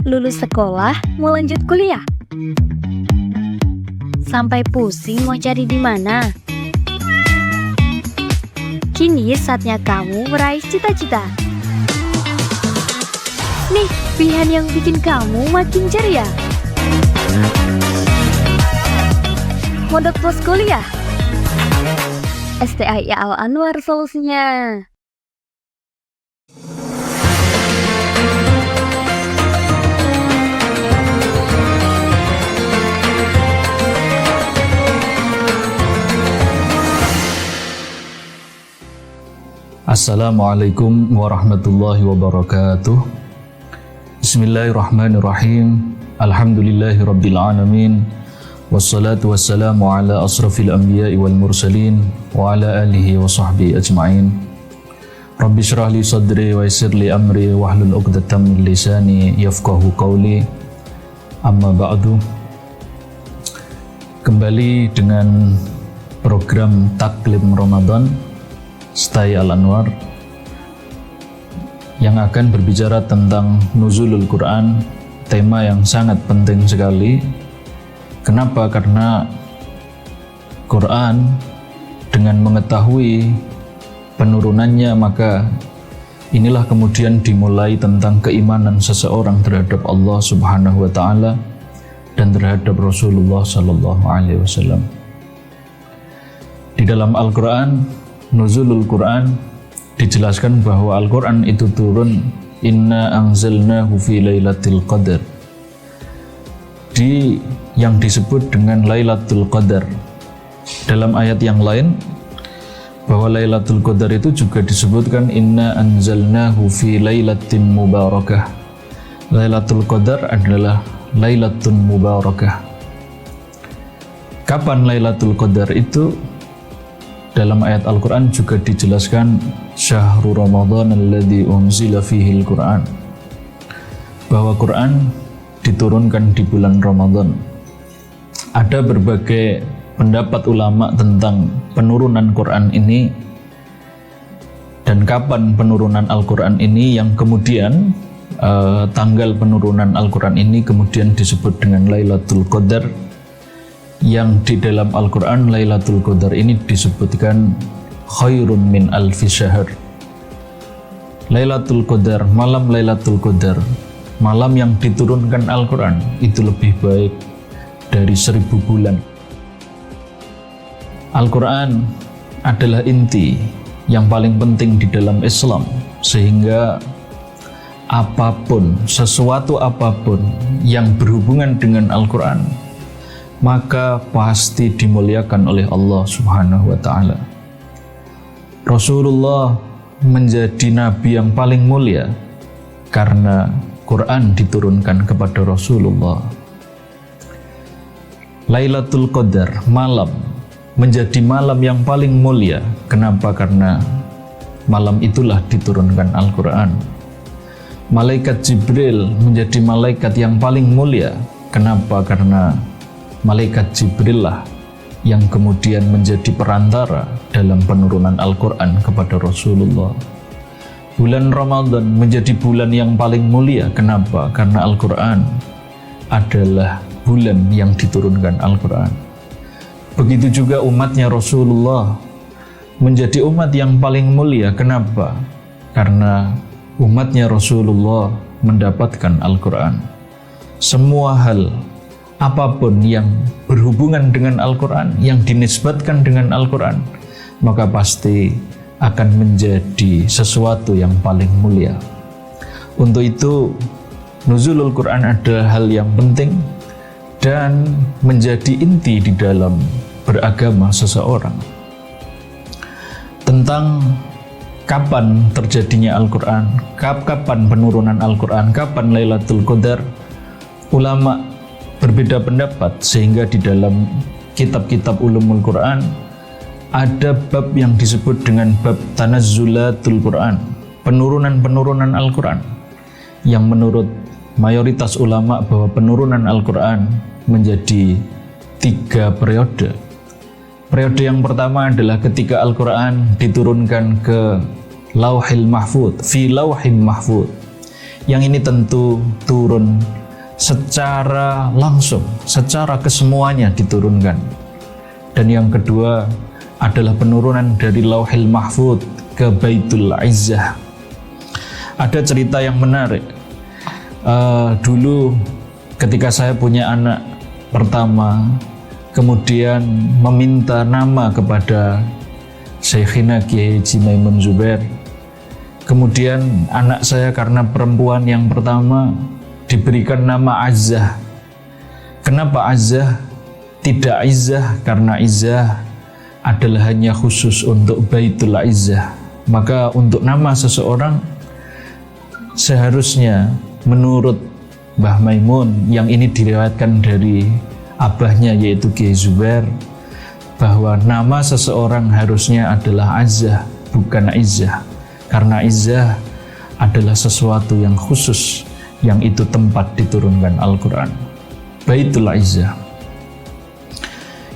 Lulus sekolah, mau lanjut kuliah? Sampai pusing mau cari di mana? Kini saatnya kamu meraih cita-cita. Nih, pilihan yang bikin kamu makin ceria. Mondok pos kuliah. STIA Al Anwar solusinya. Assalamualaikum warahmatullahi wabarakatuh. Bismillahirrahmanirrahim. Alhamdulillahi rabbil alamin. Wassalatu wassalamu ala asrafil anbiya'i wal mursalin wa ala alihi wa sahbihi ajma'in. Rabbi syrah li sadri wa yassir li amri wahlul 'uqdatam min lisani yafqahu qawli. Amma ba'du. Kembali dengan program Taklim Ramadan STIA Al Anwar yang akan berbicara tentang nuzulul Quran, tema yang sangat penting sekali. Kenapa? Karena Quran dengan mengetahui penurunannya, maka inilah kemudian dimulai tentang keimanan seseorang terhadap Allah Subhanahu wa taala dan terhadap Rasulullah sallallahu alaihi wasallam. Di dalam Al-Qur'an, nuzulul Quran dijelaskan bahwa Al-Quran itu turun inna anzalnahu fi lailatul qadar, yang disebut dengan Lailatul Qadar. Dalam ayat yang lain bahwa Lailatul Qadar itu juga disebutkan inna anzalnahu fi lailatin mubarakah. Lailatul Qadar adalah Lailatun Mubarakah. Kapan Lailatul Qadar itu? Dalam ayat Al-Quran juga dijelaskan Syahrul Ramadan alladzi unzila fihi al-Quran, bahwa Quran diturunkan di bulan Ramadan. Ada berbagai pendapat ulama tentang penurunan Quran ini dan kapan penurunan Al-Quran ini, yang kemudian tanggal penurunan Al-Quran ini kemudian disebut dengan Lailatul Qadar, yang di dalam Al-Quran Lailatul Qadar ini disebutkan khairun min alfi syahr. Lailatul Qadar, malam Lailatul Qadar, malam yang diturunkan Al-Quran itu lebih baik dari 1000 bulan. Al-Quran adalah inti yang paling penting di dalam Islam, sehingga apapun, sesuatu apapun yang berhubungan dengan Al-Quran maka pasti dimuliakan oleh Allah Subhanahu wa ta'ala. Rasulullah menjadi nabi yang paling mulia karena Quran diturunkan kepada Rasulullah. Lailatul Qadar, malam, menjadi malam yang paling mulia. Kenapa? Karena malam itulah diturunkan Al-Quran. Malaikat Jibril menjadi malaikat yang paling mulia. Kenapa? Karena Malaikat Jibril lah yang kemudian menjadi perantara dalam penurunan Al-Quran kepada Rasulullah. Bulan Ramadan menjadi bulan yang paling mulia. Kenapa? Karena Al-Quran adalah bulan yang diturunkan Al-Quran. Begitu juga umatnya Rasulullah menjadi umat yang paling mulia. Kenapa? Karena umatnya Rasulullah mendapatkan Al-Quran. Semua hal, apapun yang berhubungan dengan Al-Quran, yang dinisbatkan dengan Al-Quran, maka pasti akan menjadi sesuatu yang paling mulia. Untuk itu, nuzulul Quran adalah hal yang penting dan menjadi inti di dalam beragama seseorang. Tentang kapan terjadinya Al-Quran, kapan penurunan Al-Quran, kapan Lailatul Qadar, ulama berbeda pendapat, sehingga di dalam kitab-kitab ulumul Quran ada bab yang disebut dengan bab Tanazzulatul Quran, penurunan-penurunan Al-Quran, yang menurut mayoritas ulama bahwa penurunan Al-Quran menjadi 3 periode. Periode yang pertama adalah ketika Al-Quran diturunkan ke Lauhil Mahfud, fi Lauhim Mahfud, Yang ini tentu turun secara langsung, secara kesemuanya diturunkan. Dan yang kedua adalah penurunan dari Lauhil Mahfuz ke Baitul Izzah. Ada cerita yang menarik. Dulu ketika saya punya anak pertama, kemudian meminta nama kepada Syekhina Kiai Haji Maimun Zubair. Kemudian anak saya karena perempuan yang pertama diberikan nama Azzah. Kenapa Azzah? Tidak Izzah, karena Izzah adalah hanya khusus untuk Baitul Izzah. Maka untuk nama seseorang seharusnya menurut Mbah Maimun, yang ini diriwayatkan dari abahnya yaitu Kiai Zubair, bahwa nama seseorang harusnya adalah Azzah, bukan Izzah. Karena Izzah adalah sesuatu yang khusus, yang itu tempat diturunkan Al-Quran. Baitul Izzah.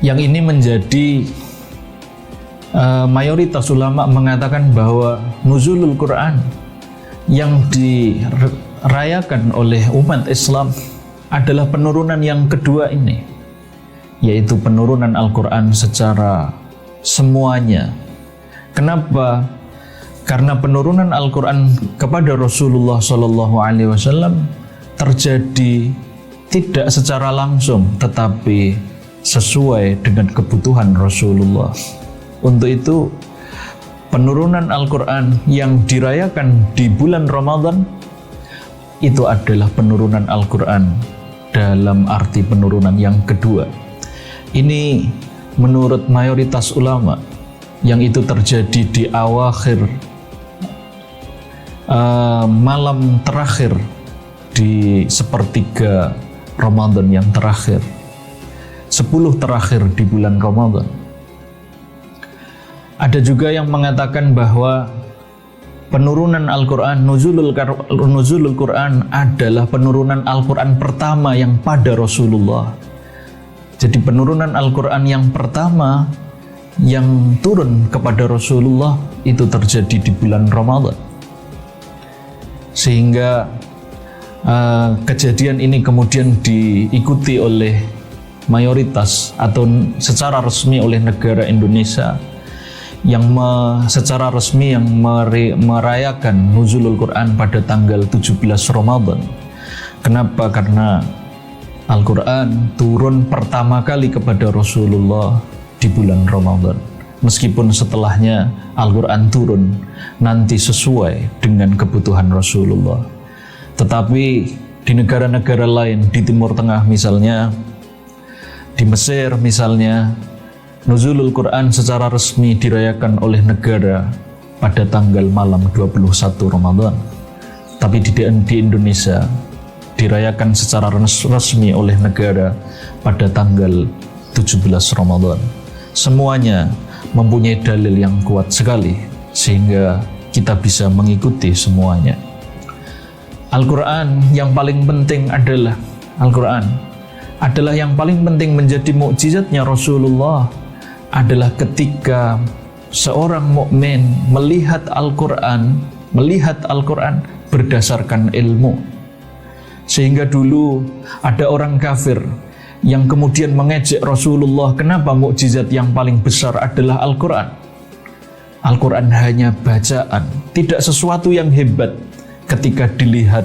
Yang ini menjadi mayoritas ulama mengatakan bahwa nuzulul Quran yang dirayakan oleh umat Islam adalah penurunan yang kedua ini, yaitu penurunan Al-Quran secara semuanya. Kenapa? Karena penurunan Al-Quran kepada Rasulullah SAW terjadi tidak secara langsung, tetapi sesuai dengan kebutuhan Rasulullah. Untuk itu, penurunan Al-Quran yang dirayakan di bulan Ramadan itu adalah penurunan Al-Quran dalam arti penurunan yang kedua. Ini menurut mayoritas ulama, yang itu terjadi di awakhir malam terakhir di sepertiga Ramadan yang terakhir, 10 terakhir di bulan Ramadan. Ada juga yang mengatakan bahwa penurunan Al-Quran, nuzulul Quran adalah penurunan Al-Quran pertama yang pada Rasulullah. Jadi penurunan Al-Quran yang pertama yang turun kepada Rasulullah itu terjadi di bulan Ramadan. Sehingga kejadian ini kemudian diikuti oleh mayoritas atau secara resmi oleh negara Indonesia yang secara resmi yang merayakan nuzulul Quran pada tanggal 17 Ramadan. Kenapa? Karena Al-Quran turun pertama kali kepada Rasulullah di bulan Ramadan. Meskipun setelahnya Al-Quran turun nanti sesuai dengan kebutuhan Rasulullah. Tetapi di negara-negara lain, di Timur Tengah misalnya, di Mesir misalnya, nuzulul Quran secara resmi dirayakan oleh negara pada tanggal malam 21 Ramadan. Tapi di Indonesia dirayakan secara resmi oleh negara pada tanggal 17 Ramadan. Semuanya mempunyai dalil yang kuat sekali sehingga kita bisa mengikuti semuanya. Al-Quran yang paling penting adalah yang paling penting menjadi mukjizatnya Rasulullah adalah ketika seorang mukmin melihat Al-Quran berdasarkan ilmu. Sehingga dulu ada orang kafir yang kemudian mengejek Rasulullah, kenapa mukjizat yang paling besar adalah Al-Quran? Al-Quran hanya bacaan, tidak sesuatu yang hebat ketika dilihat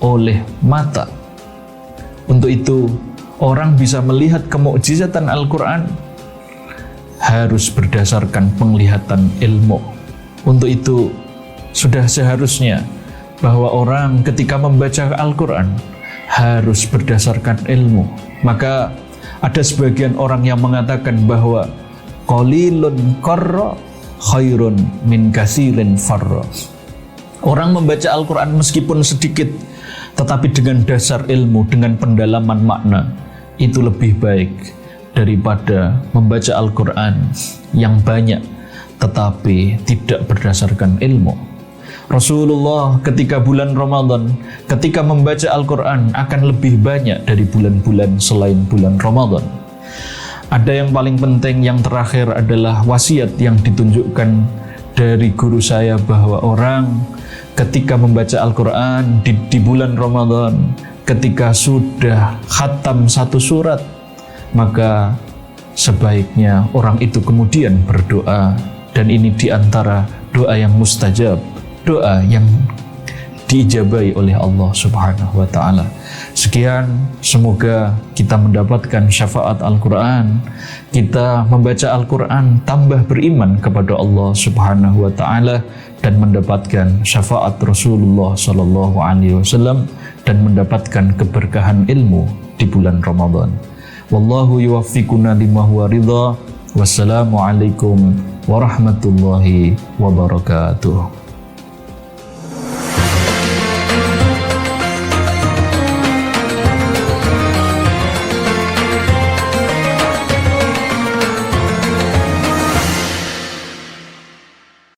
oleh mata. Untuk itu, orang bisa melihat kemukjizatan Al-Quran harus berdasarkan penglihatan ilmu. Untuk itu, sudah seharusnya bahwa orang ketika membaca Al-Quran harus berdasarkan ilmu. Maka ada sebagian orang yang mengatakan bahwa qalilun qarra khairun min katsirin farra. Orang membaca Al-Quran meskipun sedikit, tetapi dengan dasar ilmu, dengan pendalaman makna, itu lebih baik daripada membaca Al-Quran yang banyak tetapi tidak berdasarkan ilmu. Rasulullah ketika bulan Ramadan, ketika membaca Al-Quran akan lebih banyak dari bulan-bulan selain bulan Ramadan. Ada yang paling penting, yang terakhir adalah wasiat yang ditunjukkan dari guru saya bahwa orang ketika membaca Al-Quran di bulan Ramadan, ketika sudah khatam satu surat, maka sebaiknya orang itu kemudian berdoa. Dan ini diantara doa yang mustajab, doa yang diijabai oleh Allah Subhanahu wa ta'ala. Sekian, semoga kita mendapatkan syafaat Al-Quran, kita membaca Al-Quran tambah beriman kepada Allah Subhanahu wa ta'ala, dan mendapatkan syafaat Rasulullah Sallallahu Alaihi Wasallam, dan mendapatkan keberkahan ilmu di bulan Ramadan. Wallahu yuwaffiquna lima huwa ridha. Wassalamualaikum warahmatullahi wabarakatuh.